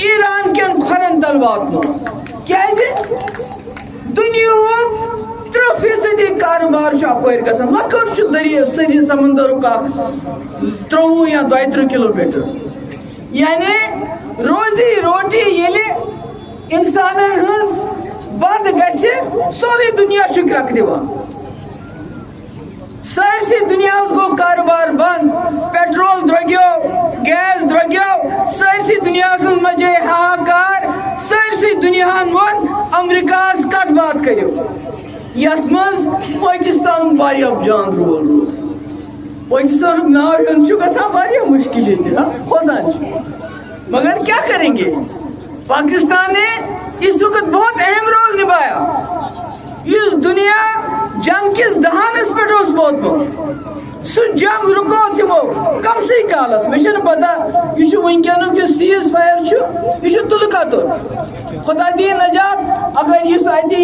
ایران کن کھرن تل واتنو کیازِ دنیا 3% کاروبار اپر گژھان لۄکُٹ چھُ ذریعہ سری سمندرُک اکھ 23 یا 32 کلومیٹر یعنی روزی روٹی ییٚلہِ انسانن ہٕنٛز بند گژھِ سورُے دنیا چھُ گرٛٮ۪کہٕ دِوان سٲرسٕے دُنیاہس گوٚو کاروبار بند پیٹرول درٛوٚگیو گیس درٛوٚگیو سٲرسٕے دُنیاہس منٛز مچے ہاہاکار سٲرسٕے دُنیاہن ووٚن امریکہس کتھ باتھ کٔرِو یتھ منٛز پٲکستانُک واریاہ جان رول روٗد پٲکستانُک ناو ہیوٚن چھُ گژھان واریاہ مُشکل ییٚتہِ کھوژان چھُ مگر کیا کریں گے پاکستان نے اس وقت بہت اہم رول نبھایا اس دنیا جنگ کس دہانس پہ ووتمت سہ جنگ رکو تمو کم سی کالس مجھے پتہ یہ ونکینک جو سیز فائر یہ تلہ کتر خدا دی نجات اگر اس اتہ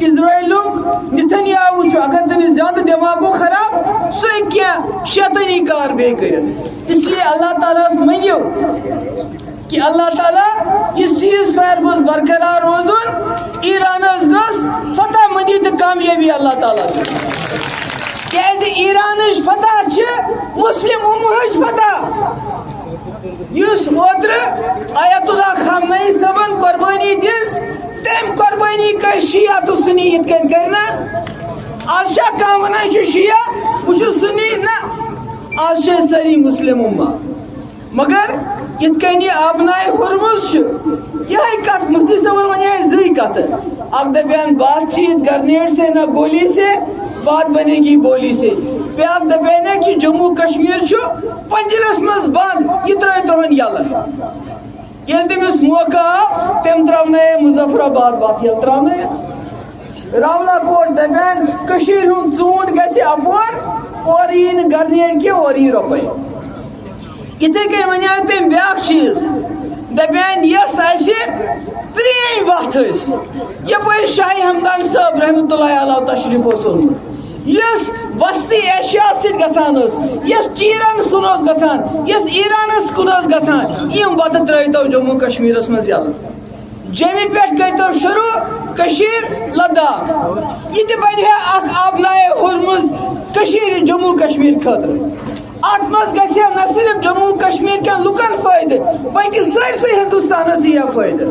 اسرائیلک نتنیاہو اگر تمہیں زیادہ دماغو خراب سہ کی شیطانی کار بے کر اس لیے اللہ تعالیٰ منگو کہ اللہ تعالیٰ یہ سیز فائر مز برقرار روزن ایرانس گس فتح مندی تو کامیابی اللہ تعالیٰ کیاز ایرانچ فتح مسلم امہچ فتح اس اوتر آیت اللہ خامنئی صبن قربانی دس تم قربانی کر شیعہ تو سنی یت کن کرنا آج شاہ کام ونان شیعہ وہ سنی نا آج شاہ ساری مسلم امہ مگر یت کن یہ آبنائے ہرمز یہ کت مفتی صاحب ونیا زی کت اب دپان بات چیت گرنیٹ سے نہ گولی سے بات بنے گی بولی سے بیاکھ دپان ہے کہ جموں کشمیر پنجرس مز بند یہ ترہن یلہ یل تمس موقع آو تم تراؤن مظفر آباد بات یل تراؤن راولا کوٹ دپان کشیر ہند ژوٗنٛٹھ گژھِ اپور اور یہ گرنیٹ کی اور یہ روپے اتھے کن ونیا تم بیاکھ چیز دپان یس پرین وت یپر شاہ ہمدان صاحب رحمۃ اللہ علیہ تشریف اونمت یس وسطی ایشیا ست گژھان یس چیرن سن گژھان یس ایرانس کن گژھان یم وتہ ترٲیتو جموں کشمیرس مز یلہ جمہِ پٮ۪ٹھ کٔرتو شروع کشیر لداخ یہ تہ بنہِ اکھ آبنائے ہرمز کشیر جموں کشمیر خاطر ات مز گژھِ نہ صرف جموں کشمیر کٮ۪ن لُکن فٲیدٕ بلکہ سٲرسٕے ہندوستانس یی فٲیدٕ